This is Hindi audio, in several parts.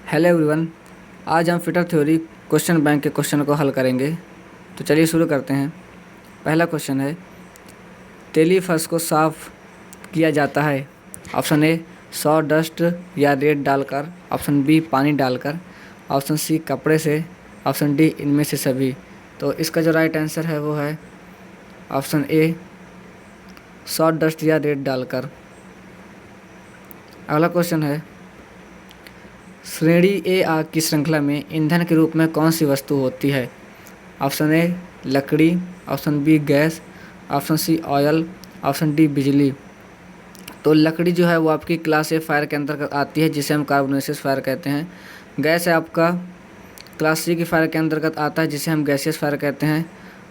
Hello everyone. आज हम फिटर थ्योरी क्वेश्चन बैंक के क्वेश्चन को हल करेंगे। तो चलिए शुरू करते हैं। पहला क्वेश्चन है, तेली फर्श को साफ किया जाता है। ऑप्शन ए सॉ डस्ट या रेत डालकर, ऑप्शन बी पानी डालकर, ऑप्शन सी कपड़े से, ऑप्शन डी इनमें से सभी। तो इसका जो राइट आंसर है वो है ऑप्शन ए सॉ डस्ट या रेत डालकर। अगला क्वेश्चन है, श्रेणी ए आग की श्रृंखला में ईंधन के रूप में कौन सी वस्तु होती है? ऑप्शन ए लकड़ी, option B gas, option C oil, option D बिजली। तो लकड़ी जो है वो आपकी क्लास ए फायर के अंतर्गत आती है, जिसे हम कार्बोनेशियस फायर कहते हैं। गैस है आपका क्लास सी की फायर के अंतर्गत आता है, जिसे हम गैसियस फायर कहते हैं।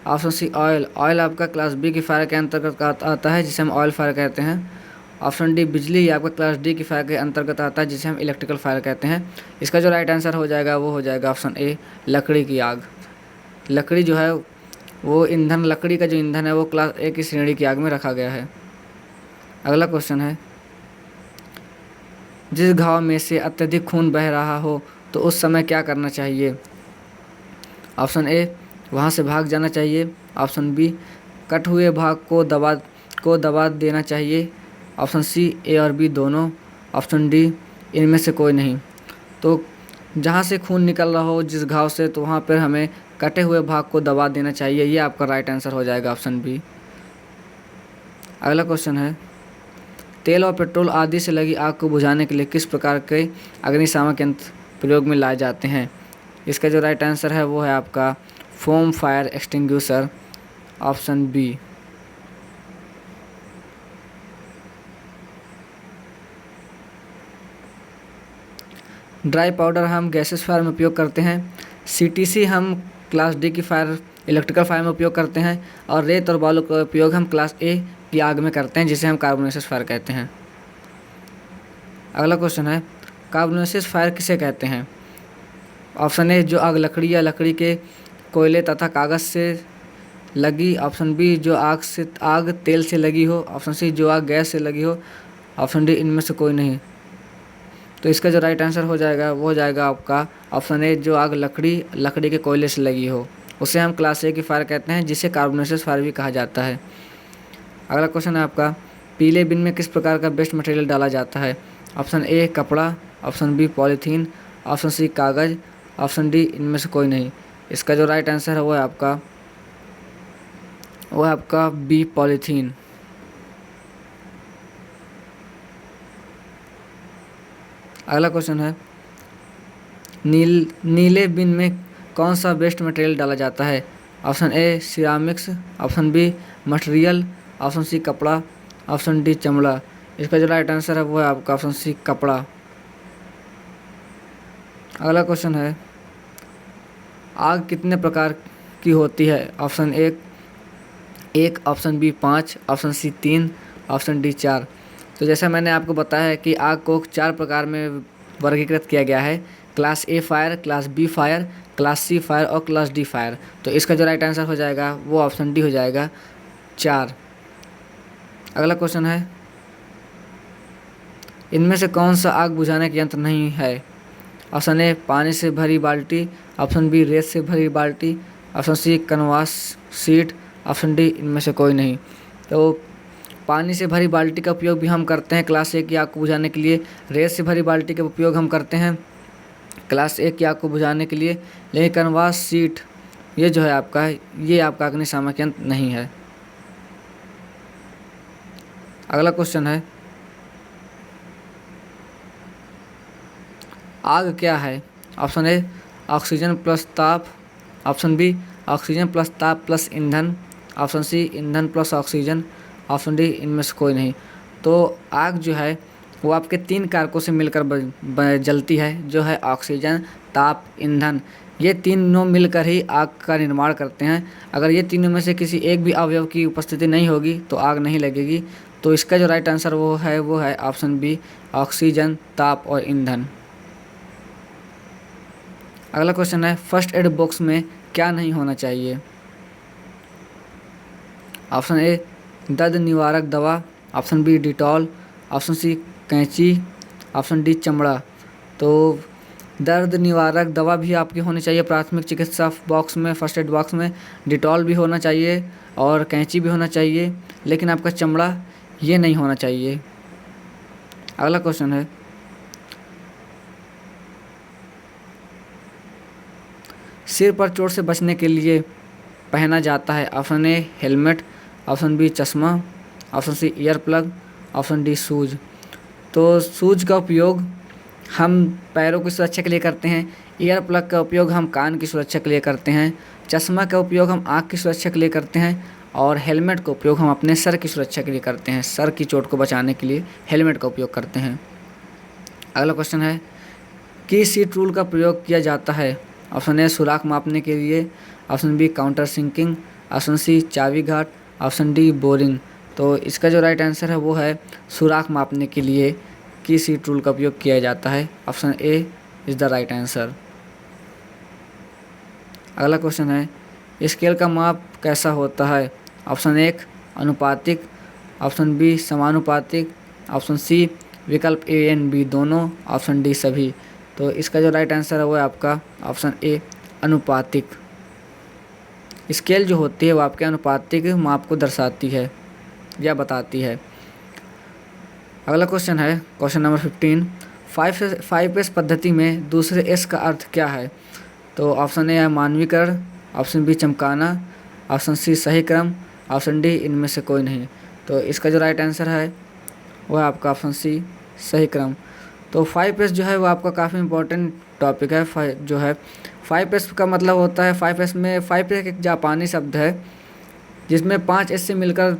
ऑप्शन सी ऑयल, ऑयल आपका क्लास बी की फायर के अंतर्गत आता है, जिसे हम ऑयल फायर कहते हैं। ऑप्शन डी बिजली, ये आपका क्लास डी की फायर के अंतर्गत आता है, जिसे हम इलेक्ट्रिकल फायर कहते हैं। इसका जो राइट आंसर हो जाएगा वो हो जाएगा ऑप्शन ए लकड़ी की आग। लकड़ी जो है वो ईंधन, लकड़ी का जो ईंधन है वो क्लास ए की श्रेणी की आग में रखा गया है। अगला क्वेश्चन है, जिस घाव में से अत्यधिक खून बह रहा हो तो उस समय क्या करना चाहिए? ऑप्शन ए वहाँ से भाग जाना चाहिए, ऑप्शन बी कट हुए भाग को दबा देना चाहिए, ऑप्शन सी ए और बी दोनों, ऑप्शन डी इनमें से कोई नहीं। तो जहाँ से खून निकल रहा हो जिस घाव से, तो वहाँ पर हमें कटे हुए भाग को दबा देना चाहिए। ये आपका राइट आंसर हो जाएगा ऑप्शन बी। अगला क्वेश्चन है, तेल और पेट्रोल आदि से लगी आग को बुझाने के लिए किस प्रकार के अग्निशामक यंत्र प्रयोग में लाए जाते हैं? इसका जो राइट आंसर है वो है आपका foam fire extinguisher, option B. Dry powder हम गैसेस फायर में उपयोग करते हैं। सीटीसी हम क्लास डी की फायर इलेक्ट्रिकल फायर में उपयोग करते हैं, और रेत और बालू का उपयोग हम क्लास ए की आग में करते हैं, जिसे हम कार्बोनेशियस फायर कहते हैं। अगला क्वेश्चन है, कार्बोनेशियस फायर किसे कहते हैं? ऑप्शन ए जो आग लकड़ी या लकड़ी के कोयले तथा कागज़ से लगी, ऑप्शन बी जो आग तेल से लगी हो, ऑप्शन सी जो आग गैस से लगी हो, ऑप्शन डी इनमें से कोई नहीं। तो इसका जो राइट आंसर हो जाएगा वो हो जाएगा आपका ऑप्शन ए जो आग लकड़ी के कोयले से लगी हो, उसे हम क्लास ए की फायर कहते हैं, जिसे कार्बोनेशियस फायर भी कहा जाता है। अगला क्वेश्चन है आपका, पीले बिन में किस प्रकार का वेस्ट मटेरियल डाला जाता है? ऑप्शन ए कपड़ा, option B polythene, option C कागज़, ऑप्शन डी इनमें से कोई नहीं। इसका जो राइट आंसर है वो है आपका बी पॉलीथीन। अगला क्वेश्चन है, नीले बिन में कौन सा वेस्ट मटेरियल डाला जाता है? Option A ceramics, option B material, option C कपड़ा, ऑप्शन डी चमड़ा। इसका जो राइट आंसर है वो है आपका ऑप्शन सी कपड़ा। अगला क्वेश्चन है, आग कितने प्रकार की होती है? ऑप्शन एक, option B 5, option C 3, option D 4। तो जैसा मैंने आपको बताया है कि आग को 4 प्रकार में वर्गीकृत किया गया है, class A fire, class B fire, class C fire और क्लास डी फायर। तो इसका जो राइट आंसर हो जाएगा वो ऑप्शन डी हो जाएगा 4। अगला क्वेश्चन है, इनमें से कौन सा आग बुझाने का यंत्र नहीं है? ऑप्शन ए पानी से भरी बाल्टी, ऑप्शन बी रेत से भरी बाल्टी, option C canvas sheet, option D इनमें से कोई नहीं। तो पानी से भरी बाल्टी का उपयोग भी हम करते हैं क्लास ए की आग को बुझाने के लिए, रेत से भरी बाल्टी का उपयोग हम करते हैं क्लास ए की आग को बुझाने के लिए, लेकिन कनवास सीट ये जो है आपका अग्निशामक यंत्र नहीं है। अगला क्वेश्चन है, आग क्या है? ऑप्शन ए ऑक्सीजन प्लस ताप, ऑप्शन बी ऑक्सीजन प्लस ताप प्लस ईंधन, ऑप्शन सी ईंधन प्लस ऑक्सीजन, ऑप्शन डी इनमें से कोई नहीं। तो आग जो है वो आपके 3 कारकों से मिलकर जलती है, जो है ऑक्सीजन, ताप, ईंधन। ये तीनों मिलकर ही आग का निर्माण करते हैं। अगर ये तीनों में से किसी एक भी अवयव की उपस्थिति नहीं होगी तो आग नहीं लगेगी। तो इसका जो राइट आंसर वो है ऑप्शन बी ऑक्सीजन, ताप और ईंधन। अगला क्वेश्चन है, फर्स्ट एड बॉक्स में क्या नहीं होना चाहिए? ऑप्शन ए दर्द निवारक दवा, option B Dettol, option C कैंची, ऑप्शन डी चमड़ा। तो दर्द निवारक दवा भी आपकी होनी चाहिए प्राथमिक चिकित्सा बॉक्स में, फर्स्ट एड बॉक्स में। डिटॉल भी होना चाहिए और कैंची भी होना चाहिए, लेकिन आपका चमड़ा ये नहीं होना चाहिए। अगला क्वेश्चन है, सिर पर चोट से बचने के लिए पहना जाता है। Option A helmet, option B चश्मा, option C ear plug, option D shoes. तो शूज का उपयोग हम पैरों की सुरक्षा के लिए करते हैं, ईयर प्लग का उपयोग हम कान की सुरक्षा के लिए करते हैं, चश्मा का उपयोग हम आँख की सुरक्षा के लिए करते हैं और हेलमेट का उपयोग हम अपने सर की सुरक्षा के लिए करते हैं। सर की चोट को बचाने के लिए हेलमेट का उपयोग करते हैं। अगला क्वेश्चन है, किस सीट रूल का प्रयोग किया जाता है। ऑप्शन ए सुराख मापने के लिए, option B counter sinking, option C चाबी घाट, ऑप्शन डी बोरिंग। तो इसका जो राइट आंसर है वो है सुराख मापने के लिए किस सीट रूल का उपयोग किया जाता है। Option A is the right answer. अगला क्वेश्चन है, स्केल का माप कैसा होता है। ऑप्शन ए अनुपातिक, ऑप्शन बी समानुपातिक, ऑप्शन सी विकल्प ए एंड बी दोनों, ऑप्शन डी सभी। तो इसका जो राइट आंसर है वो है आपका ऑप्शन ए अनुपातिक। स्केल जो होती है वो आपके अनुपातिक माप को दर्शाती है या बताती है। अगला क्वेश्चन है क्वेश्चन नंबर 15, 5S पद्धति में दूसरे एस का अर्थ क्या है। तो ऑप्शन ए है मानवीकरण, ऑप्शन बी चमकाना, ऑप्शन सी सही क्रम, ऑप्शन डी इनमें से कोई नहीं। तो इसका जो राइट आंसर है वो है आपका ऑप्शन सी सही क्रम। तो 5S जो है वो आपका काफ़ी इंपॉर्टेंट टॉपिक है। जो है 5S का मतलब होता है 5S में 5S एक जापानी शब्द है जिसमें 5S से मिलकर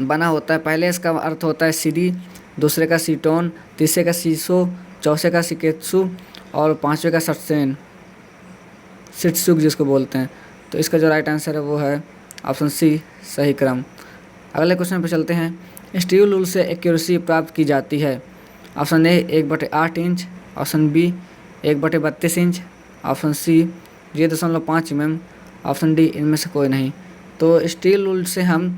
बना होता है। पहले इसका अर्थ होता है सीडी, दूसरे का सीटोन, तीसरे का सीसो, चौथे का सिकेत्सु और पांचवे का सत्सेन, सिट्सुक जिसको बोलते हैं। तो इसका जो राइट आंसर है वो है ऑप्शन सी सही क्रम। अगले क्वेश्चन पर चलते हैं, स्टील रूल से एक्यूरेसी प्राप्त की जाती है। Option A 1/8 inch, option B 1/32 inch, option C 0.5 mm, option D इनमें से कोई नहीं। तो स्टील रूल से हम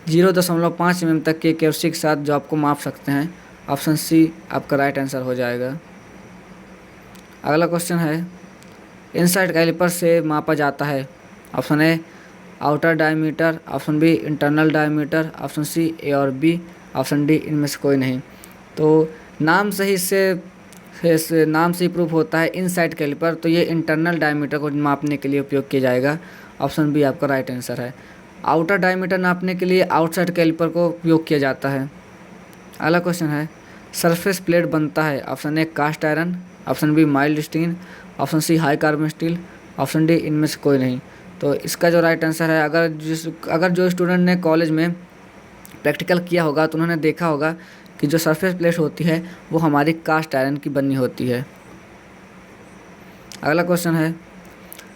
0.5 mm तक के एक्यूरेसी के साथ जो आपको माप सकते हैं। ऑप्शन सी आपका राइट आंसर हो जाएगा। अगला क्वेश्चन है, इनसाइड कैलिपर से मापा जाता है। Option A outer diameter, option B internal diameter, option C A और बी, ऑप्शन डी इनमें से कोई नहीं। तो नाम से ही नाम से ही प्रूफ होता है इनसाइड कैलिपर, तो ये इंटरनल डायमीटर को मापने के लिए उपयोग किया जाएगा। ऑप्शन बी आपका राइट आंसर है। आउटर डायमीटर नापने के लिए आउटसाइड कैलिपर को उपयोग किया जाता है। अगला क्वेश्चन है, सरफेस प्लेट बनता है। Option A cast iron, option B mild steel, option C high carbon steel, option D इनमें से कोई नहीं। तो इसका जो राइट आंसर है, अगर जो स्टूडेंट ने कॉलेज में प्रैक्टिकल किया होगा तो उन्होंने देखा होगा कि जो सरफेस प्लेट होती है वो हमारी कास्ट आयरन की बनी होती है। अगला क्वेश्चन है,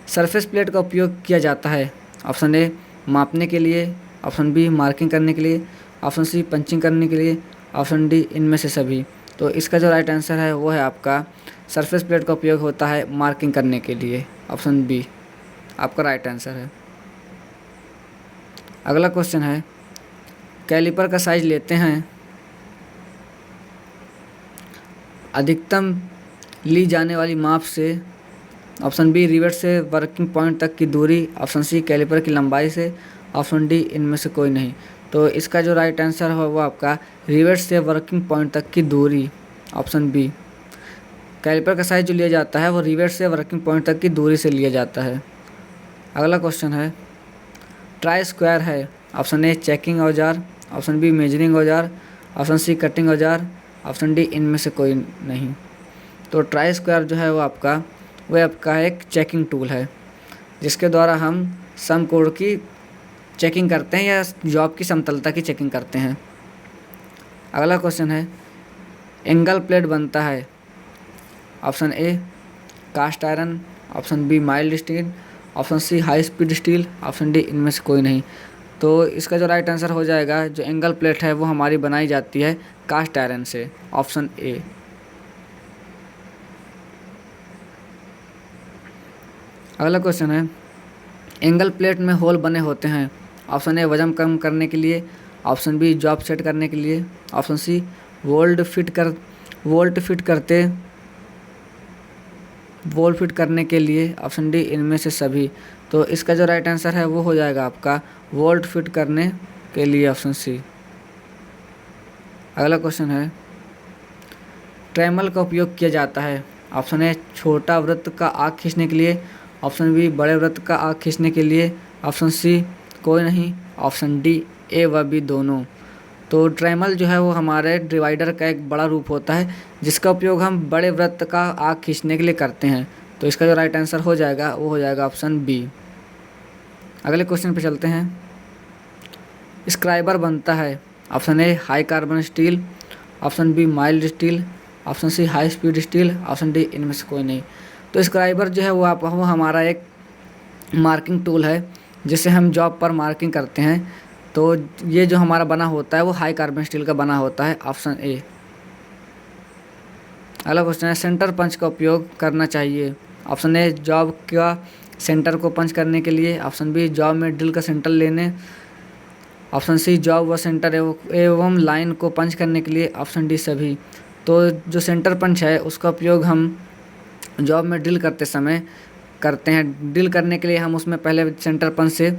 सरफेस प्लेट का उपयोग किया जाता है। ऑप्शन ए मापने के लिए, ऑप्शन बी मार्किंग करने के लिए, ऑप्शन सी पंचिंग करने के लिए, ऑप्शन डी इनमें से सभी। तो इसका जो राइट आंसर है वो है आपका सरफेस प्लेट का उपयोग होता है मार्किंग करने के लिए। ऑप्शन बी आपका राइट आंसर है। अगला क्वेश्चन है, कैलिपर का साइज लेते हैं। अधिकतम ली जाने वाली माप से। ऑप्शन बी रिवेट से वर्किंग पॉइंट तक की दूरी, ऑप्शन सी कैलिपर की लंबाई से, ऑप्शन डी इनमें से कोई नहीं। तो इसका जो राइट आंसर है वो आपका रिवेट से वर्किंग पॉइंट तक की दूरी, ऑप्शन बी। कैलिपर का साइज जो लिया जाता है वो रिवेट से वर्किंग पॉइंट तक की दूरी से लिया जाता है। अगला क्वेश्चन है, ट्राई स्क्वायर है। ऑप्शन ए चेकिंग औजार, ऑप्शन बी मेजरिंग औजार, ऑप्शन सी कटिंग औजार, ऑप्शन डी इनमें से कोई नहीं। तो ट्राई स्क्वायर जो है वो आपका एक चेकिंग टूल है जिसके द्वारा हम सम कोड की चेकिंग करते हैं या जॉब की समतलता की चेकिंग करते हैं। अगला क्वेश्चन है, एंगल प्लेट बनता है। Option A cast iron, option B mild steel, option C high speed steel, option D इनमें से कोई नहीं। तो इसका जो राइट आंसर हो जाएगा, जो एंगल प्लेट है वो हमारी बनाई जाती है कास्ट आयरन से, ऑप्शन ए। अगला क्वेश्चन है, एंगल प्लेट में होल बने होते हैं। ऑप्शन ए वजन कम करने के लिए, ऑप्शन बी जॉब सेट करने के लिए, ऑप्शन सी वोल्ट फिट करते वोल्ट फिट करने के लिए, ऑप्शन डी इनमें से सभी। तो इसका जो राइट आंसर है वो हो जाएगा आपका वोल्ट फिट करने के लिए, ऑप्शन सी। अगला क्वेश्चन है, ट्रेमल का उपयोग किया जाता है। ऑप्शन ए छोटा वृत्त का आग खींचने के लिए, ऑप्शन बी बड़े वृत्त का आग खींचने के लिए, ऑप्शन सी कोई नहीं, ऑप्शन डी ए व बी दोनों। तो ट्रेमल जो है वो हमारे डिवाइडर का एक बड़ा रूप होता है जिसका उपयोग हम बड़े वृत्त का आग खींचने के लिए करते हैं। तो इसका जो राइट आंसर हो जाएगा वो हो जाएगा ऑप्शन बी। अगले क्वेश्चन पे चलते हैं, स्क्राइबर बनता है। Option A high carbon steel, option B mild steel, option C high speed steel, option D इनमें से कोई नहीं। तो स्क्राइबर जो है वो हमारा एक मार्किंग टूल है जिससे हम जॉब पर मार्किंग करते हैं। तो ये जो हमारा बना होता है वो हाई कार्बन स्टील का बना होता है, ऑप्शन ए। अगला क्वेश्चन है, सेंटर पंच का उपयोग करना चाहिए। ऑप्शन ए जॉब का सेंटर को पंच करने के लिए, ऑप्शन बी जॉब में ड्रिल का सेंटर लेने, ऑप्शन सी जॉब व सेंटर एवं लाइन को पंच करने के लिए, ऑप्शन डी सभी। तो जो सेंटर पंच है उसका उपयोग हम जॉब में ड्रिल करते समय करते हैं। ड्रिल करने के लिए हम उसमें पहले सेंटर पंच से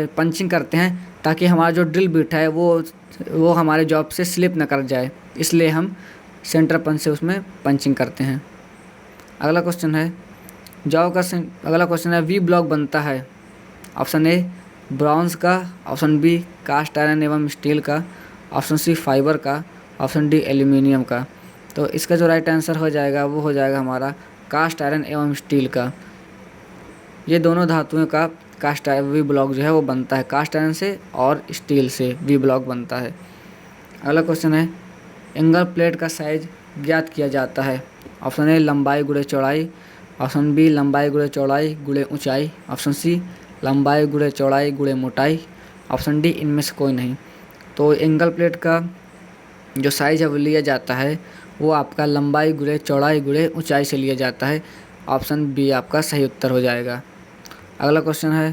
पंचिंग करते हैं ताकि हमारा जो ड्रिल बिट है वो हमारे जॉब से स्लिप न कर जाए, इसलिए हम सेंटर पंच से उसमें पंचिंग करते हैं। अगला क्वेश्चन है, अगला क्वेश्चन है, वी ब्लॉक बनता है। ऑप्शन ए ब्रॉन्ज का, ऑप्शन बी कास्ट आयरन एवं स्टील का, ऑप्शन सी फाइबर का, ऑप्शन डी एल्यूमिनियम का। तो इसका जो राइट आंसर हो जाएगा वो हो जाएगा हमारा कास्ट आयरन एवं स्टील का। ये दोनों धातुओं का कास्ट आयरन वी ब्लॉक जो है वो बनता है, कास्ट आयरन से और स्टील से वी ब्लॉक बनता है। अगला क्वेश्चन है, एंगल प्लेट का साइज ज्ञात किया जाता है। ऑप्शन ए लंबाई गुणे चौड़ाई, ऑप्शन बी लंबाई गुणे चौड़ाई गुणे ऊंचाई, ऑप्शन सी लंबाई गुणे चौड़ाई गुणे मोटाई, ऑप्शन डी इनमें से कोई नहीं। तो एंगल प्लेट का जो साइज है वो लिया जाता है वो आपका लंबाई गुणे चौड़ाई गुणे ऊंचाई से लिया जाता है, ऑप्शन बी आपका सही उत्तर हो जाएगा। अगला क्वेश्चन है,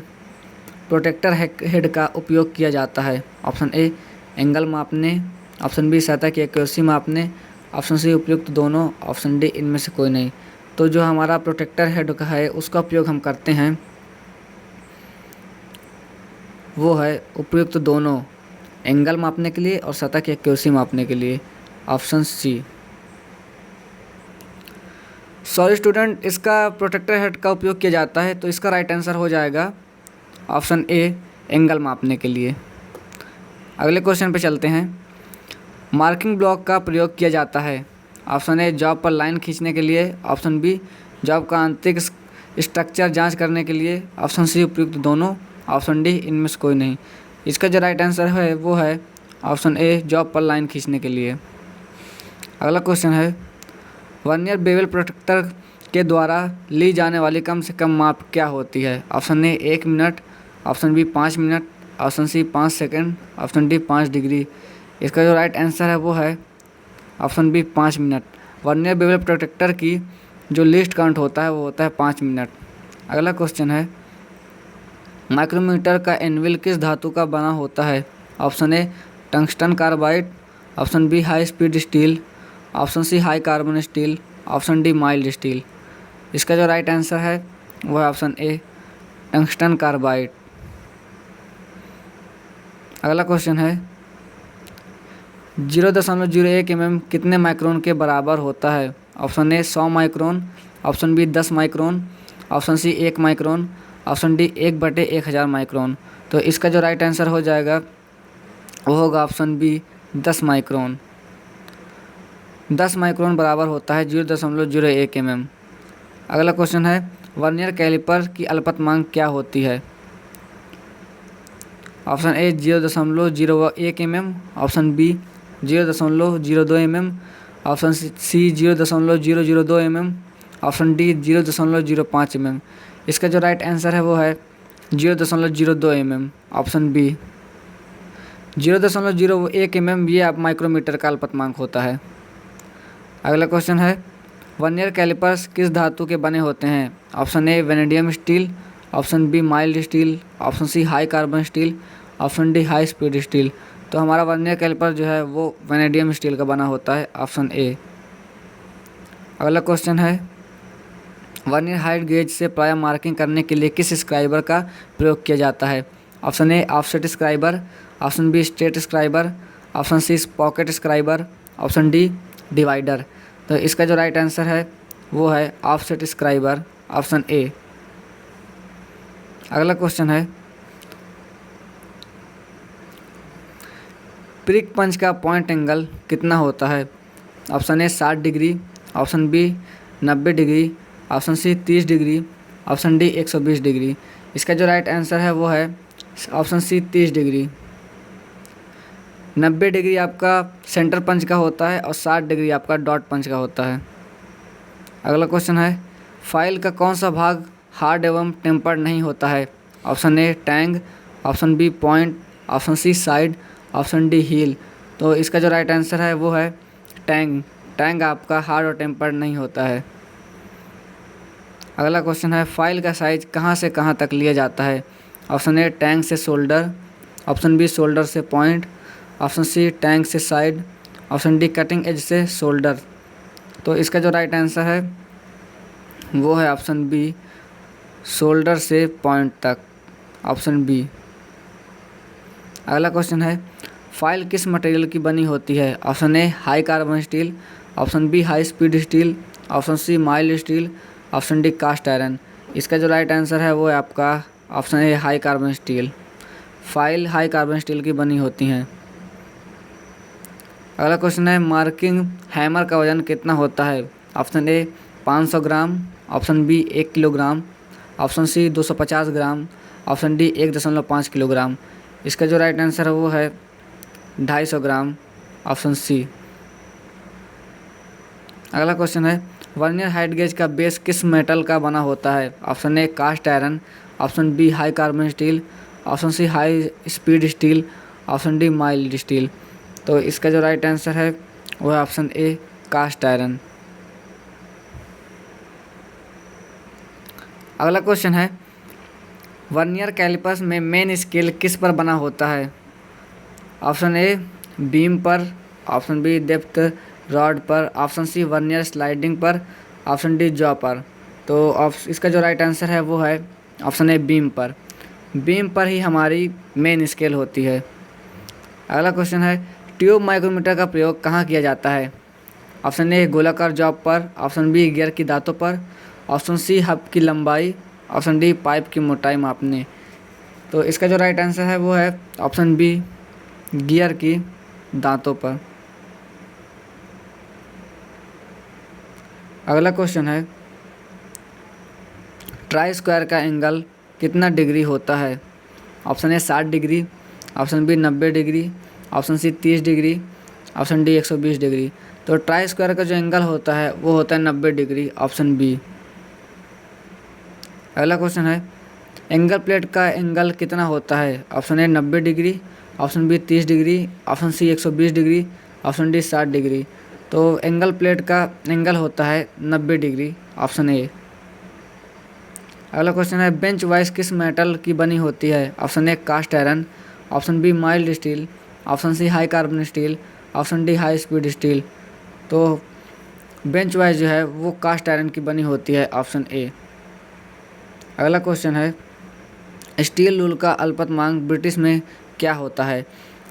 प्रोटेक्टर हेड का उपयोग किया जाता है। ऑप्शन ए एंगल मापने, ऑप्शन बी सतह की एक्यूरेसी मापने, ऑप्शन सी उपयुक्त दोनों, ऑप्शन डी इनमें से कोई नहीं। तो जो हमारा प्रोटेक्टर हेड का है उसका उपयोग हम करते हैं वो है उपयुक्त दोनों, एंगल मापने के लिए और सतह की एक्यूरेसी मापने के लिए, ऑप्शन सी। सॉरी स्टूडेंट, इसका प्रोटेक्टर हेड का उपयोग किया जाता है तो इसका राइट आंसर हो जाएगा ऑप्शन ए एंगल मापने के लिए। अगले क्वेश्चन पे चलते हैं, मार्किंग ब्लॉक का प्रयोग किया जाता है। ऑप्शन ए जॉब पर लाइन खींचने के लिए, ऑप्शन बी जॉब का आंतरिक स्ट्रक्चर जांच करने के लिए, ऑप्शन सी उपयुक्त दोनों, ऑप्शन डी इनमें से कोई नहीं। इसका जो राइट आंसर है वो है ऑप्शन ए जॉब पर लाइन खींचने के लिए। अगला क्वेश्चन है, वर्नियर बेवल प्रोटेक्टर के द्वारा ली जाने वाली कम से कम माप क्या होती है। Option A 1 minute, option B 5 minute, option C 5 second, option D 5 degree. इसका जो राइट आंसर है वो है option B 5 minute. Vernier bevel protractor की जो लीस्ट काउंट होता है वो होता है 5 मिनट। अगला क्वेश्चन है, माइक्रोमीटर का एनविल किस धातु का बना होता है। Option A tungsten carbide, option B high speed steel, option C high carbon steel, option D mild steel. इसका जो राइट आंसर है वो है ऑप्शन ए टंगस्टन कार्बाइड। अगला क्वेश्चन है, 0.01 mm कितने माइक्रोन के बराबर होता है। Option A 100 micron, option B 10 micron, option C 1 micron, option D 1/1000 micron. तो इसका जो राइट आंसर हो जाएगा वो होगा ऑप्शन बी 10 माइक्रोन। 10 माइक्रोन बराबर होता है 0.01 mm। अगला क्वेश्चन है, वर्नियर कैलिपर की अल्पतमांक क्या होती है। Option A 0.01 mm, option B 0.02 mm, option C 0.002 mm, option D 0.05 mm। इसका जो राइट आंसर है वो है 0.02 mm, ऑप्शन बी। 0.01 mm ये आप माइक्रोमीटर का अल्पतमांक होता है। अगला क्वेश्चन है, वर्नियर कैलिपर्स किस धातु के बने होते हैं। Option A vanadium steel, option B mild steel, option C high carbon steel, option D high speed steel. तो हमारा वर्नियर कैलिपर जो है वो वेनेडियम स्टील का बना होता है, ऑप्शन ए। अगला क्वेश्चन है, वर्नियर हाइट गेज से प्रायः मार्किंग करने के लिए किस स्क्राइबर का प्रयोग किया जाता है? Option A offset scriber, option B straight scriber, option C pocket scriber, option D divider. तो इसका जो राइट आंसर है वो है ऑफसेट स्क्राइबर, ऑप्शन ए। अगला क्वेश्चन है, प्रिक पंच का पॉइंट एंगल कितना होता है? Option A 60 degree, option B 90 degree, option C 30 degree, option D 120 degree. इसका जो राइट आंसर है वो है ऑप्शन सी 30 डिग्री। 90 डिग्री आपका सेंटर पंच का होता है और 60 डिग्री आपका डॉट पंच का होता है। अगला क्वेश्चन है, फाइल का कौन सा भाग हार्ड एवं टेम्पर्ड नहीं होता है? Option A tang, option B point, option C side, option D heel. तो इसका जो राइट आंसर है वो है टैंग। टैंग आपका हार्ड और टेम्पर्ड नहीं होता है। अगला क्वेश्चन है, फाइल का साइज कहाँ से कहाँ तक लिया जाता है? ऑप्शन ए टैंग से शोल्डर, ऑप्शन बी शोल्डर से पॉइंट, ऑप्शन सी टैंग से side, option D cutting edge से शोल्डर। तो इसका जो राइट आंसर है वो है ऑप्शन बी शोल्डर से पॉइंट तक, ऑप्शन बी। अगला क्वेश्चन है, फाइल किस मटेरियल की बनी होती है? Option A high carbon steel, option B high speed steel, option C mild steel, option D cast iron. इसका जो राइट आंसर है वो है आपका option A high carbon steel. File high carbon steel की बनी होती हैं। अगला क्वेश्चन है, मार्किंग हैमर का वजन कितना होता है? Option A 500 gram, option B 1 kilogram, option C 250 gram, option D 1.5 kilogram. इसका जो राइट आंसर है वो है 250 ग्राम, ऑप्शन सी। अगला क्वेश्चन है, वर्नियर हाइट गेज का बेस किस मेटल का बना होता है? Option A cast iron, option B high carbon steel, option C high speed steel, option D mild steel. तो इसका जो राइट आंसर है वो है ऑप्शन ए कास्ट आयरन। अगला क्वेश्चन है, वर्नियर कैलिपर्स में मेन स्केल किस पर बना होता है? ऑप्शन ए बीम पर, ऑप्शन बी डेप्थ रॉड पर, ऑप्शन सी वर्नियर स्लाइडिंग पर, ऑप्शन डी जॉ पर। तो इसका जो राइट आंसर है वो है ऑप्शन ए बीम पर। बीम पर ही हमारी मेन स्केल होती है। अगला क्वेश्चन है, ट्यूब माइक्रोमीटर का प्रयोग कहाँ किया जाता है? ऑप्शन ए गोलाकार जॉब पर, ऑप्शन बी गियर की दांतों पर, ऑप्शन सी हब की लंबाई, ऑप्शन डी पाइप की मोटाई मापने। तो इसका जो राइट आंसर है वो है ऑप्शन बी गियर की दांतों पर। अगला क्वेश्चन है, ट्राई स्क्वायर का एंगल कितना डिग्री होता है? Option A 60 degree, option B 90 degree, option C 30 degree, option D 120 degree. तो ट्राई स्क्वायर का जो एंगल होता है वो होता है 90 डिग्री, ऑप्शन बी। अगला क्वेश्चन है, एंगल प्लेट का एंगल कितना होता है? Option A 90 degree, option B 30 degree, option C 120 degree, option D 60 degree. तो एंगल प्लेट का एंगल होता है 90 डिग्री, ऑप्शन ए। अगला क्वेश्चन है, बेंच वाइस किस मेटल की बनी होती है? Option A cast iron, option B mild steel, option C high carbon steel, option D high speed steel. तो बेंच वाइस जो है वो कास्ट आयरन की बनी होती है, ऑप्शन ए। अगला क्वेश्चन है, स्टील रूल का अल्पतमांक ब्रिटिश में क्या होता है?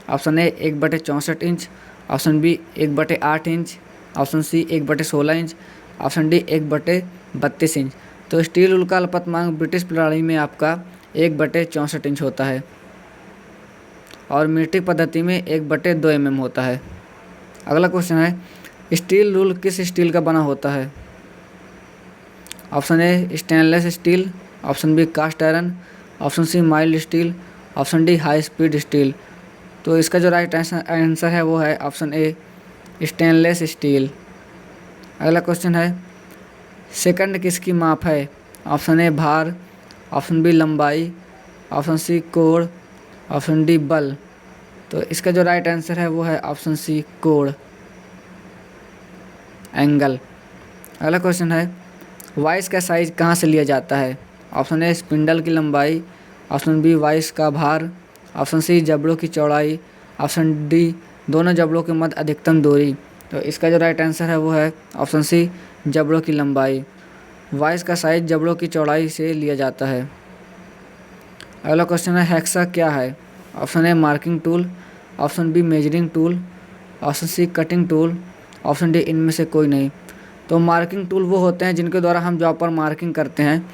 Option A 1/64 inch, option B 1/8 inch, option C 1/16 inch, option D 1/32 inch. तो स्टील रूल का अल्पतमांक ब्रिटिश प्रणाली में आपका 1/64 इंच होता है और मीट्रिक पद्धति में 1/2 mm होता है। अगला क्वेश्चन है, स्टील रूल किस स्टील का बना होता है? Option A stainless steel, option B cast iron, option C mild steel, option D high speed steel. तो इसका जो राइट आंसर है वो है ऑप्शन ए स्टेनलेस स्टील। अगला क्वेश्चन है, सेकंड किसकी माप है? ऑप्शन ए भार, ऑप्शन बी लंबाई, ऑप्शन सी कोण, ऑप्शन डी बल। तो इसका जो राइट आंसर है वो है ऑप्शन सी कोण, एंगल। अगला क्वेश्चन है, वाइस का साइज कहाँ से लिया जाता है? ऑप्शन ए स्पिंडल की लंबाई, ऑप्शन बी वाइस का भार, ऑप्शन सी जबड़ों की चौड़ाई, ऑप्शन डी दोनों जबड़ों के मध्य अधिकतम दूरी। तो इसका जो राइट आंसर है वो है ऑप्शन सी जबड़ों की लंबाई। वॉइस का साइज जबड़ों की चौड़ाई से लिया जाता है। अगला क्वेश्चन है हेक्सा क्या है? Option A marking tool, option B measuring tool, option C cutting tool, option D इनमें से कोई नहीं। तो मार्किंग टूल वो होते हैं जिनके द्वारा हम जॉब पर मार्किंग करते हैं।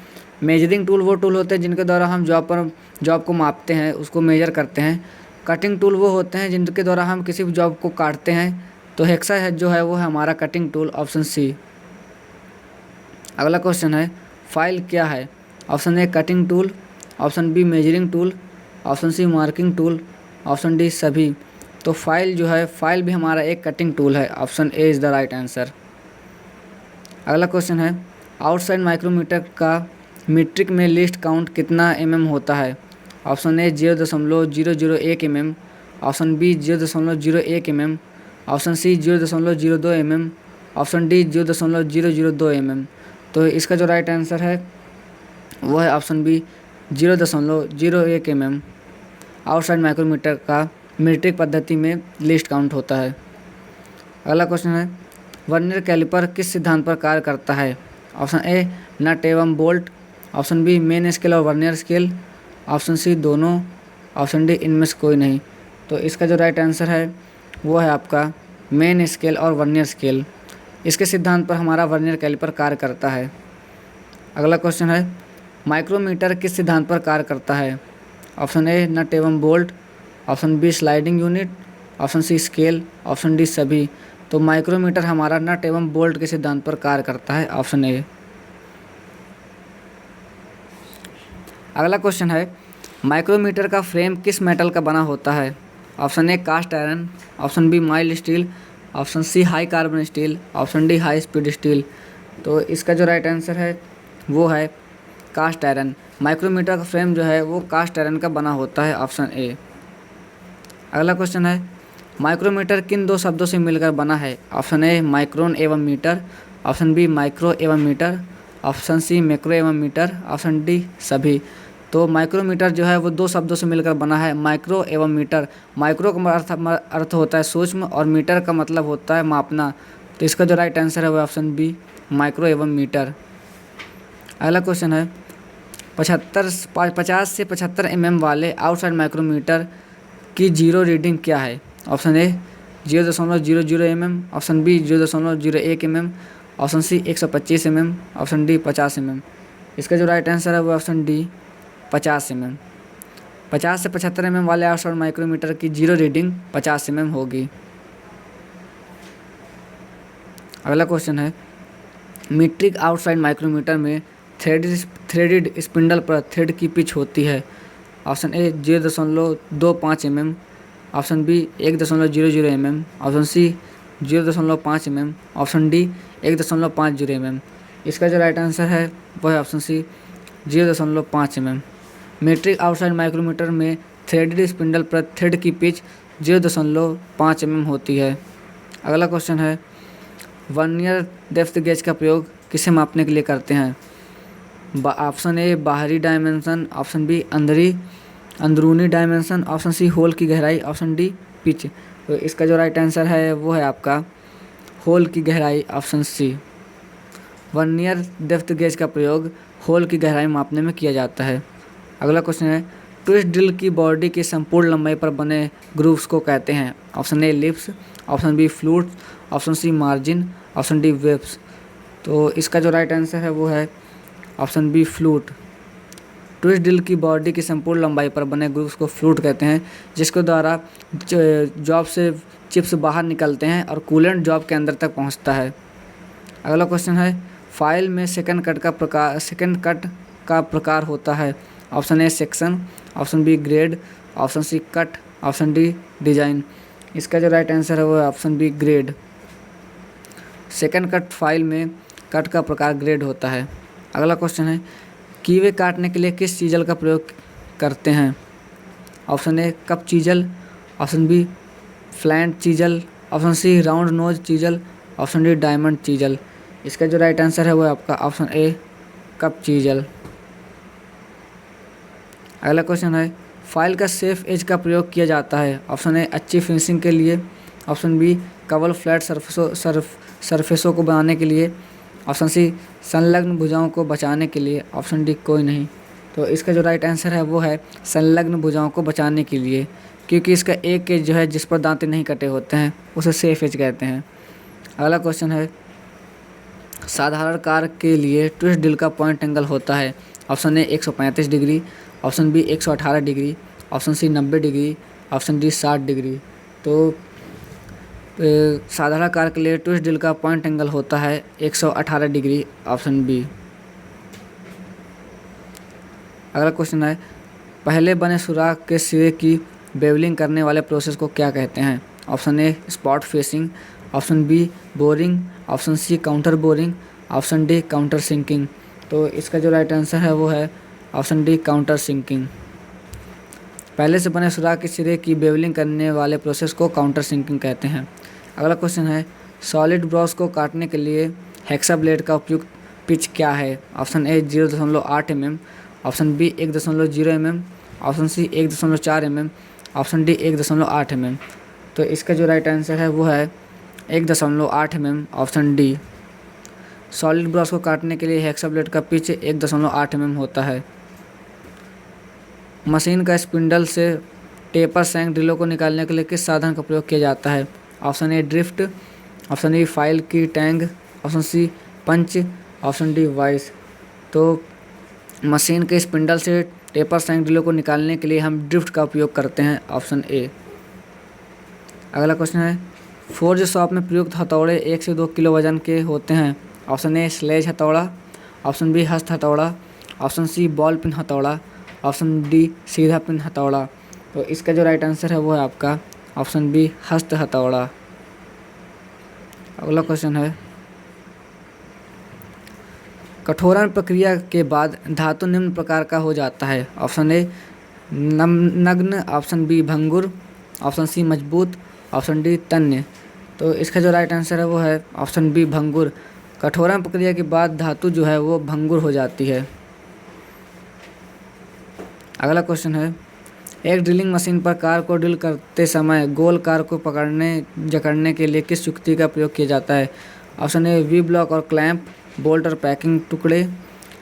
मेजरिंग टूल वो टूल होते हैं जिनके द्वारा हम जॉब को मापते हैं, उसको मेजर करते हैं। कटिंग टूल वो होते हैं जिनके द्वारा हम किसी भी जॉब को काटते हैं। तो हेक्सा है जो है वो है हमारा कटिंग टूल, ऑप्शन सी। अगला क्वेश्चन है फाइल क्या है? Option A cutting tool, option B measuring tool, option C marking tool, option D सभी। तो फाइल जो है, फाइल भी हमारा एक कटिंग टूल है, option A is the right answer. अगला क्वेश्चन है आउटसाइड माइक्रोमीटर का मीट्रिक में लीस्ट काउंट कितना होता है? Option A 0.001 option B 0.01 option C 0.02 option D 0.002 तो इसका जो राइट आंसर है वो है ऑप्शन बी 0.01 आउटसाइड माइक्रोमीटर का मीट्रिक पद्धति में लीस्ट काउंट होता है। अगला क्वेश्चन है वर्नियर कैलिपर किस सिद्धांत पर कार्य करता है? ऑप्शन ए नट एवं bolt, option B main scale और वर्नियर स्केल, ऑप्शन सी दोनों, ऑप्शन डी इनमें से कोई नहीं। तो इसका जो राइट आंसर है वो है आपका मेन स्केल और वर्नियर स्केल। इसके सिद्धांत पर हमारा वर्नियर कैलिपर कार्य करता है। अगला क्वेश्चन है माइक्रोमीटर किस सिद्धांत पर कार्य करता है? ऑप्शन ए नट एवं bolt, option B sliding unit, option C scale, option D सभी। तो माइक्रोमीटर हमारा नट एवं बोल्ट के सिद्धांत पर कार्य करता है, ऑप्शन ए। अगला क्वेश्चन है माइक्रोमीटर का फ्रेम किस मेटल का बना होता है? Option A cast iron, option B mild steel, option C high carbon steel, option D high speed steel. तो इसका जो राइट आंसर है वो है कास्ट आयरन। माइक्रोमीटर का फ्रेम जो है वो कास्ट आयरन का बना होता है, ऑप्शन ए। अगला क्वेश्चन है माइक्रोमीटर किन दो शब्दों से मिलकर बना है? ऑप्शन ए माइक्रोन एवं मीटर, ऑप्शन बी माइक्रो एवं मीटर, ऑप्शन सी मैक्रो एवं मीटर, ऑप्शन डी सभी। तो माइक्रोमीटर जो है वो दो शब्दों से मिलकर बना है, माइक्रो एवं मीटर। माइक्रो का अर्थ होता है सूक्ष्म और मीटर का मतलब होता है मापना। तो इसका जो राइट आंसर है वो ऑप्शन बी माइक्रो एवं मीटर। अगला क्वेश्चन है 50 से 75 वाले आउटसाइड माइक्रोमीटर की जीरो रीडिंग क्या है? Option A 0.00 option B 0.01 option C 125 option D 50 इसका जो राइट आंसर है वो ऑप्शन डी 50 50 से 75 वाले आउटसाइड माइक्रोमीटर की जीरो रीडिंग 50 होगी। अगला क्वेश्चन है मीट्रिक आउटसाइड माइक्रोमीटर में थ्रेडेड स्पिंडल पर थ्रेड की पिच होती है। Option A 0.25 option B 1.00 option C 0.5 option D 1.50 इसका जो राइट आंसर है वह है option C 0.5 metric outside micrometer में थ्रेडेड स्पिंडल पर थ्रेड की पिच 0.5 होती है। अगला क्वेश्चन है वर्नियर डेप्थ गेज का प्रयोग किसे मापने के लिए करते हैं? ऑप्शन ए बाहरी डायमेंशन, ऑप्शन बी अंदरूनी डायमेंशन, ऑप्शन सी होल की गहराई, ऑप्शन डी पिच। तो इसका जो राइट आंसर है वो है आपका होल की गहराई, option C. Vernier depth gauge का प्रयोग होल की गहराई मापने में किया जाता है। अगला क्वेश्चन है ट्विस्ट ड्रिल की बॉडी की संपूर्ण लंबाई पर बने ग्रूव्स को कहते हैं। Option A lips, option B flute, option C margin, option D webs. तो इसका जो राइट आंसर है वो है option B flute. Twist drill की बॉडी की संपूर्ण लंबाई पर बने ग्रूव्स को फ्लूट कहते हैं, जिसके द्वारा जॉब से चिप्स बाहर निकलते हैं और कूलेंट जॉब के अंदर तक पहुंचता है। अगला क्वेश्चन है फाइल में सेकंड कट का प्रकार होता है। Option A section, option B grade, option C cut, option D design. इसका जो राइट आंसर है वो है option B grade. Second cut file में कट का प्रकार ग्रेड होता है। अगला क्वेश्चन है कीवे काटने के लिए किस चीजल का प्रयोग करते हैं? Option A cup chisel, option B flat chisel, option C round nose chisel, option D diamond chisel. इसका जो राइट आंसर है वो है आपका ऑप्शन ए कप चीजल। अगला क्वेश्चन है फाइल का सेफ एज का प्रयोग किया जाता है। ऑप्शन ए अच्छी फिनिशिंग के लिए, ऑप्शन बी कवर फ्लैट सरफेसों को बनाने के लिए, ऑप्शन सी संलग्न भुजाओं को बचाने के लिए, ऑप्शन डी कोई नहीं। तो इसका जो राइट आंसर है वो है संलग्न भुजाओं को बचाने के लिए, क्योंकि इसका एक एज जो है जिस पर दांत नहीं कटे होते हैं उसे सेफ एज कहते हैं। अगला क्वेश्चन है साधारण कार के लिए ट्विस्ट डील का पॉइंट एंगल होता है, option A 135 degree, option B 118 degree, option C 90 degree, option D 60 degree. तो साधारण कार के लिए ट्विस्ट डील का पॉइंट एंगल होता है 118 डिग्री, ऑप्शन बी। अगला क्वेश्चन है पहले बने सुराख के सिरे की बेवलिंग करने वाले प्रोसेस को क्या कहते हैं, option A spot facing, option B boring, option C counter boring, option D counter sinking. तो इसका जो राइट आंसर है वो है ऑप्शन डी काउंटर सिंकिंग। पहले से बने सुराख के सिरे की बेवलिंग करने वाले प्रोसेस को काउंटर सिंकिंग कहते हैं। अगला क्वेश्चन है सॉलिड ब्रॉस को काटने के लिए हेक्सा ब्लेड का उपयुक्त पिच क्या है, option A 0.8 mm, option B 1.0 mm, option C 1.4 mm, option D 1.8 mm। तो इसका जो राइट आंसर है वो है 1.8 mm, option D. Solid Bros को काटने के लिए हेक्सा ब्लेड का पिच 1.8 mm होता है। मशीन का स्पिंडल से टेपर सैंक ड्रिलों को निकालने के लिए किस साधन का प्रयोग किया जाता है, option A drift, option A file की टैंग, ऑप्शन सी पंच, ऑप्शन डी वाइस। तो मशीन के स्पिंडल से टेपर सैंक ड्रिलों को निकालने के लिए हम ड्रिफ्ट का उपयोग करते हैं, ऑप्शन ए। अगला क्वेश्चन है फोर्ज शॉप में प्रयुक्त हथौड़े 1 से 2 किलो वजन के होते हैं, ऑप्शन ए स्लेज हथौड़ा, ऑप्शन बी हस्त हथौड़ा, ऑप्शन सी बॉल पिन हथौड़ा, ऑप्शन डी सीधा पिन हथौड़ा। तो इसका जो राइट आंसर है वो है आपका ऑप्शन बी हस्त हथौड़ा। अगला क्वेश्चन है कठोरण प्रक्रिया के बाद धातु निम्न प्रकार का हो जाता है, ऑप्शन ए नग्न, ऑप्शन बी भंगुर, ऑप्शन सी मजबूत, ऑप्शन डी तन्य। तो इसका जो राइट आंसर है वो है ऑप्शन बी भंगुर। कठोरण प्रक्रिया के बाद धातु जो है वो भंगुर हो जाती है। अगला क्वेश्चन है एक ड्रिलिंग मशीन पर कार को ड्रिल करते समय गोल कार को पकड़ने जकड़ने के लिए किस युक्ति का प्रयोग किया जाता है, ऑप्शन ए वी ब्लॉक और क्लैंप, बोल्ट और पैकिंग टुकड़े,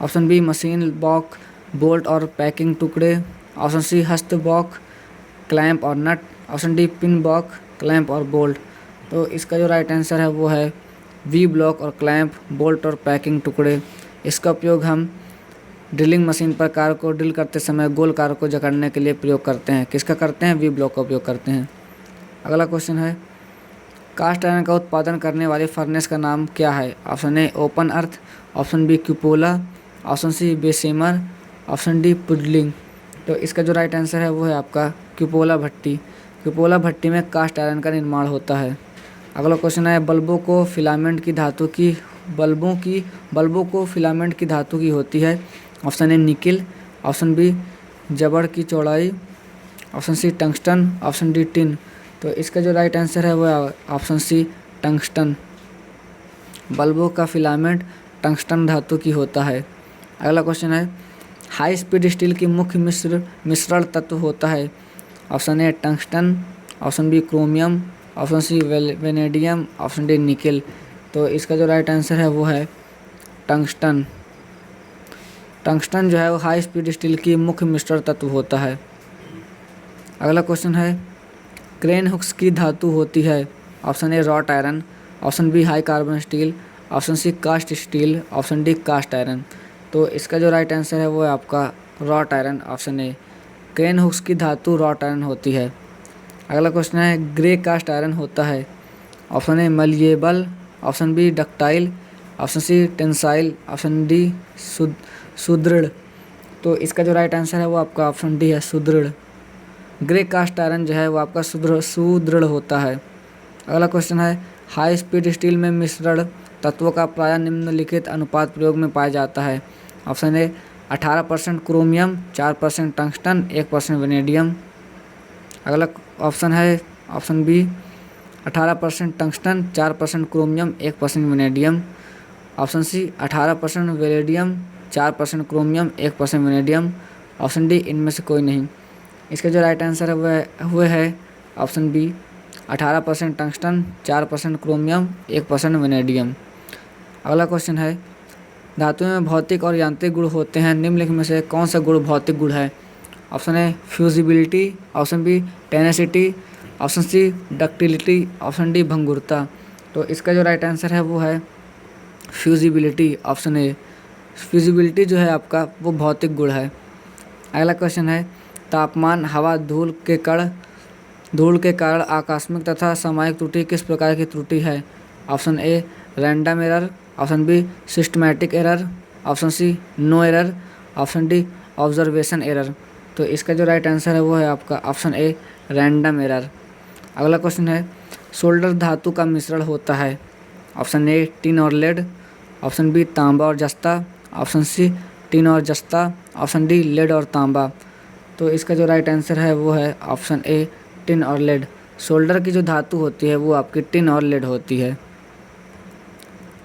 ऑप्शन बी मशीन बॉक, बोल्ट और पैकिंग टुकड़े, ऑप्शन सी हस्त बॉक, क्लैंप और नट, ऑप्शन डी पिन बॉक, क्लैंप और बोल्ट। तो इसका जो राइट आंसर है वो है वी ब्लॉक और क्लैंप, बोल्ट और पैकिंग टुकड़े। इसका उपयोग हम ड्रिलिंग मशीन पर कार को ड्रिल करते समय गोल कार को जकड़ने के लिए प्रयोग करते हैं। किसका करते हैं, वी ब्लॉक का उपयोग करते हैं। अगला क्वेश्चन है कास्ट आयरन का उत्पादन करने वाली फर्नेस का नाम क्या है, option A open hearth, option B cupola, option C Bessemer, option D puddling. तो इसका जो राइट आंसर है वो है आपका क्यूपोला भट्टी। क्यूपोला भट्टी में कास्ट आयरन का निर्माण होता है। अगला क्वेश्चन है बल्बों को फिलामेंट की धातु की होती है, option A nickel, option B जबड़ की चौड़ाई, option C tungsten, option D tin. तो इसका जो राइट आंसर है वो है ऑप्शन सी टंगस्टन। बल्बों का फिलामेंट टंगस्टन धातु की होता है। अगला क्वेश्चन है हाई स्पीड स्टील की मुख्य मिश्रण तत्व होता है, option A tungsten, option B chromium, option C vanadium, option D nickel. तो इसका जो राइट आंसर है वो है टंगस्टन। टंगस्टन जो है वो हाई स्पीड स्टील की मुख्य मिश्रण तत्व होता है। अगला क्वेश्चन है क्रेन हुक्स की धातु होती है, option A wrought iron, option B high carbon steel, option C cast steel, option D cast iron. तो इसका जो राइट आंसर है वो है आपका wrought iron, option A. Crane hooks की धातु रॉट आयरन होती है। अगला क्वेश्चन है ग्रे कास्ट आयरन होता है, option A malleable, option B ductile, option C tensile, option D सुदृढ़। तो इसका जो राइट आंसर है वो आपका ऑप्शन डी है सुदृढ़। ग्रे कास्ट आयरन जो है वो आपका सुदृढ़ होता है। अगला क्वेश्चन है हाई स्पीड स्टील में मिश्रण तत्वों का प्रायः निम्नलिखित अनुपात प्रयोग में पाया जाता है, option A 18% chromium, 4% tungsten, 1% vanadium. अगला ऑप्शन है option B 18% tungsten, 4% chromium, 1% vanadium, option C 18% vanadium, 4% chromium, 1% vanadium, option D इनमें से कोई नहीं। इसका जो राइट आंसर है वह है option B 18% tungsten, 4% chromium, 1% vanadium. अगला क्वेश्चन है, धातुओं में भौतिक और यांत्रिक गुण होते हैं, निम्नलिखित में से कौन सा गुण भौतिक गुण है? Option A fusibility, option B tenacity, option C ductility, option D भंगुरता। तो इसका जो राइट आंसर है वो है फ्यूजिबिलिटी, ऑप्शन ए। फ्यूजिबिलिटी जो है आपका वो भौतिक गुण है। अगला क्वेश्चन है, तापमान, हवा, धूल के कारण आकस्मिक तथा सामयिक त्रुटि किस प्रकार की त्रुटि है? Option A random error, option B systematic error, option C no error, option D observation error. तो इसका जो राइट आंसर है वो है आपका ऑप्शन ए रैंडम एरर। अगला क्वेश्चन है, सोल्डर धातु का मिश्रण होता है। ऑप्शन ए टिन और लेड, ऑप्शन बी तांबा और जस्ता, ऑप्शन सी टिन और जस्ता, ऑप्शन डी लेड और तांबा। तो इसका जो राइट आंसर है वो है ऑप्शन ए टिन और लेड। सोल्डर की जो धातु होती है वो आपकी टिन और लेड होती है।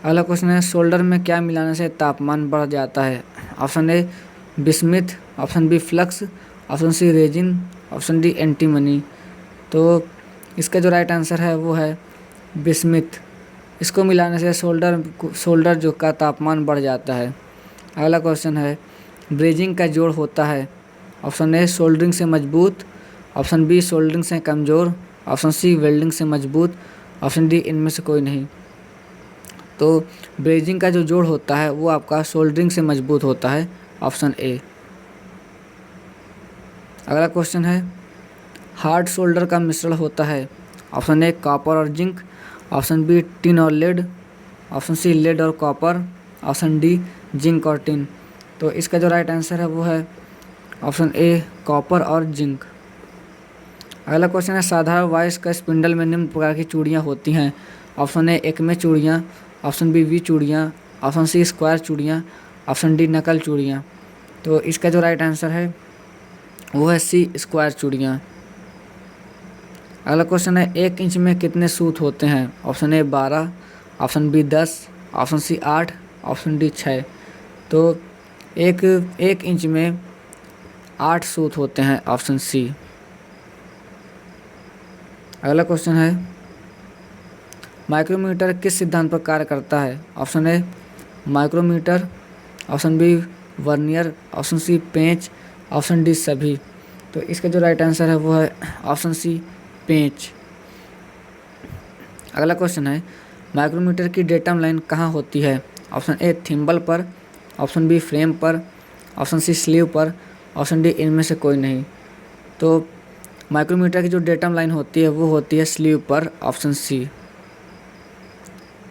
अगला क्वेश्चन है, सोल्डर में क्या मिलाने से तापमान बढ़ जाता है? Option A bismuth, option B flux, option C resin, option D antimony. तो इसका जो राइट आंसर है वो है बिस्मिथ। इसको मिलाने से सोल्डर जो का तापमान बढ़ जाता है। अगला क्वेश्चन है, ब्रेजिंग का जोड़ होता है। ऑप्शन ए सोल्डरिंग से मजबूत, ऑप्शन बी सोल्डरिंग से कमज़ोर, ऑप्शन सी वेल्डिंग से मजबूत, ऑप्शन डी इनमें से कोई नहीं। तो ब्रेजिंग का जो जोड़ होता है वो आपका सोल्डरिंग से मजबूत होता है, ऑप्शन ए। अगला क्वेश्चन है, हार्ड सोल्डर का मिश्रण होता है। ऑप्शन ए कॉपर और जिंक, ऑप्शन बी टिन और लेड, ऑप्शन सी लेड और कॉपर, ऑप्शन डी जिंक और टिन। तो इसका जो राइट आंसर है वो है ऑप्शन ए कॉपर और जिंक। अगला क्वेश्चन है, साधारण वाइस का स्पिंडल में निम्न प्रकार की चूड़ियाँ होती हैं। ऑप्शन ए एकमे चूड़ियाँ, ऑप्शन बी वी चूड़ियाँ, ऑप्शन सी स्क्वायर चूड़ियाँ, ऑप्शन डी नकल चूड़ियाँ। तो इसका जो राइट आंसर है वो है सी स्क्वायर चूड़ियाँ। अगला क्वेश्चन है, 1 इंच में कितने सूत होते हैं? Option A 12, option B 10, option C 8, option D 6। तो एक इंच में 8 सूत होते हैं, ऑप्शन सी। अगला क्वेश्चन है, माइक्रोमीटर किस सिद्धांत पर कार्य करता है? Option A micrometer, option B vernier, option C पेंच, ऑप्शन डी सभी। तो इसका जो राइट आंसर है वो है ऑप्शन सी पेंच। अगला क्वेश्चन है, माइक्रोमीटर की डेटम लाइन कहाँ होती है? ऑप्शन ए थिम्बल पर, ऑप्शन बी फ्रेम पर, ऑप्शन सी स्लीव पर, ऑप्शन डी इनमें से कोई नहीं। तो माइक्रोमीटर की जो डेटम लाइन होती है वो होती है स्लीव पर, ऑप्शन सी।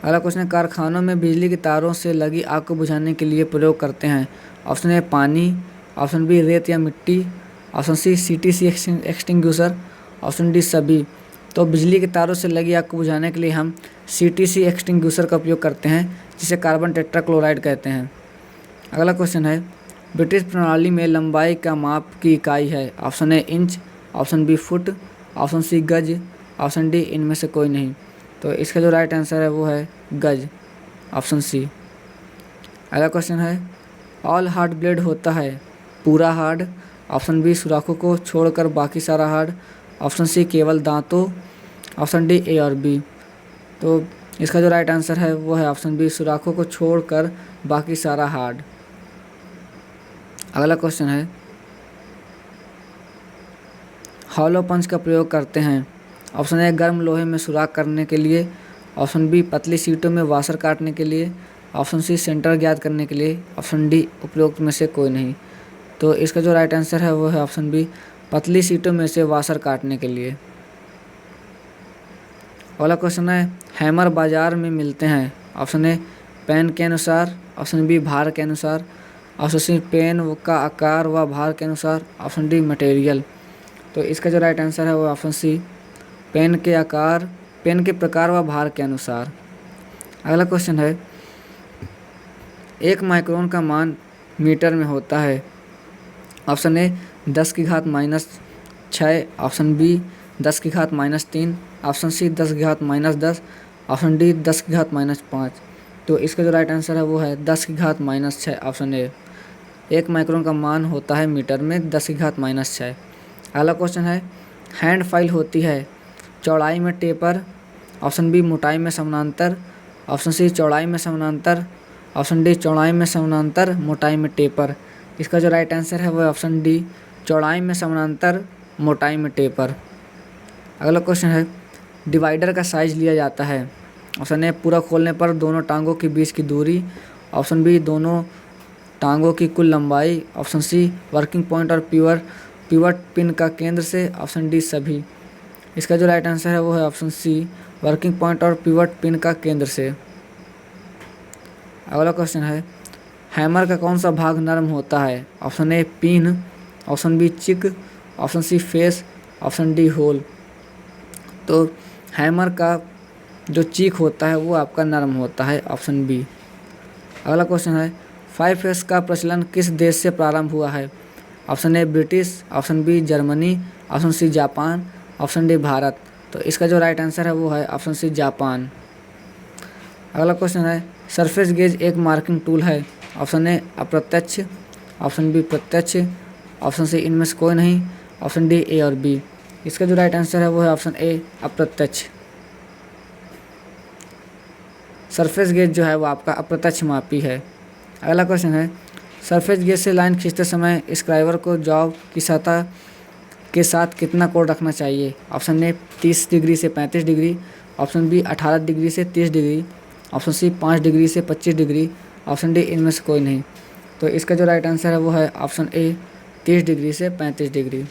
अगला क्वेश्चन है, कारखानों में बिजली की तारों से लगी आग को बुझाने के लिए प्रयोग करते हैं। ऑप्शन ए पानी, ऑप्शन बी रेत या मिट्टी, option C CTC extinguisher, option D सभी। तो बिजली के तारों से लगी आग को बुझाने के लिए हम सीटीसी एक्सटिंग्विशर का उपयोग करते हैं, जिसे कार्बन टेट्राक्लोराइड कहते हैं। अगला क्वेश्चन है, ब्रिटिश प्रणाली में लंबाई का माप की इकाई है। Option A inch, option B foot, option C गज, ऑप्शन डी इनमें से कोई नहीं। तो इसका जो राइट आंसर है वो है गज, ऑप्शन सी। अगला क्वेश्चन है, ऑल हार्ड ब्लेड होता है पूरा हार्ड, ऑप्शन बी सुराखों को छोड़कर बाकी सारा हार्ड, ऑप्शन सी केवल दांतों, ऑप्शन डी ए और बी। तो इसका जो राइट आंसर है वो है ऑप्शन बी सुराखों को छोड़कर बाकी सारा हार्ड। अगला क्वेश्चन है, हॉलो पंच का प्रयोग करते हैं। ऑप्शन ए गर्म लोहे में सुराख करने के लिए, ऑप्शन बी पतली सीटों में वाशर काटने के लिए, ऑप्शन सी सेंटर ज्ञात करने के लिए, ऑप्शन डी उपरोक्त में से कोई नहीं। तो इसका जो राइट आंसर है वो है ऑप्शन बी पतली सीटों में से वाशर काटने के लिए। अगला क्वेश्चन है, हैमर बाजार में मिलते हैं। ऑप्शन ए पेन के अनुसार, ऑप्शन बी भार के अनुसार, ऑप्शन सी पेन का आकार व भार के अनुसार, ऑप्शन डी मटेरियल। तो इसका जो राइट आंसर है वो ऑप्शन सी पेन के आकार, पेन के प्रकार व भार के अनुसार। अगला क्वेश्चन है, 1 माइक्रोन का मान मीटर में होता है। Option A 10⁻⁻6, option B 10⁻⁻3, option C 10⁻−10, option D 10⁻−5। तो इसका जो राइट आंसर है वो है 10⁻−6, ऑप्शन ए। 1 माइक्रोन का मान होता है मीटर में 10⁻−6। अगला क्वेश्चन है, हैंड फाइल होती है चौड़ाई में टेपर, ऑप्शन बी मोटाई में समानांतर, ऑप्शन सी चौड़ाई में समानांतर, ऑप्शन डी चौड़ाई में समानांतर मोटाई में टेपर। इसका जो राइट आंसर है वो है ऑप्शन डी चौड़ाई में समानांतर मोटाई में टेपर। अगला क्वेश्चन है डिवाइडर का साइज लिया जाता है। ऑप्शन ए पूरा खोलने पर दोनों टांगों के बीच की दूरी, ऑप्शन बी दोनों टांगों की कुल लंबाई, ऑप्शन सी वर्किंग पॉइंट और पिवट पिन का केंद्र से, ऑप्शन डी सभी। इसका जो राइट आंसर है वो है ऑप्शन सी वर्किंग पॉइंट और पिवट पिन का केंद्र से। अगला क्वेश्चन है हैमर का कौन सा भाग नरम होता है। Option A pin, option B cheek, option C face, option D hole. तो हैमर का जो चीक होता है वो आपका नरम होता है, ऑप्शन बी। अगला क्वेश्चन है 5S का प्रचलन किस देश से प्रारंभ हुआ है। Option A British, option B Germany, option C Japan, option D Bharat. तो इसका जो राइट आंसर है वो है ऑप्शन सी जापान। अगला क्वेश्चन है सरफेस गेज एक मार्किंग टूल है। ऑप्शन ए अप्रत्यक्ष, ऑप्शन बी प्रत्यक्ष, ऑप्शन सी इनमें से कोई नहीं, ऑप्शन डी ए और बी। इसका जो राइट आंसर है वो है ऑप्शन ए अप्रत्यक्ष। सरफेस गेज जो है वो आपका अप्रत्यक्ष मापी है। अगला क्वेश्चन है सरफेस गेज से लाइन खींचते समय स्क्राइबर को जॉब की सतह के साथ कितना कोण रखना चाहिए। ऑप्शन ए 30 डिग्री से 35 डिग्री, ऑप्शन बी 18 डिग्री से 30 डिग्री, ऑप्शन सी 5 डिग्री से 25 डिग्री, ऑप्शन डी इनमें से कोई नहीं। तो इसका जो राइट आंसर है वो है ऑप्शन ए 30 डिग्री से 35 डिग्री।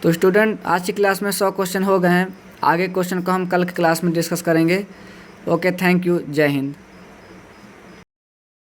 तो स्टूडेंट आज की क्लास में 100 क्वेश्चन हो गए हैं। आगे क्वेश्चन को हम कल की क्लास में डिस्कस करेंगे। ओके, थैंक यू, जय हिंद।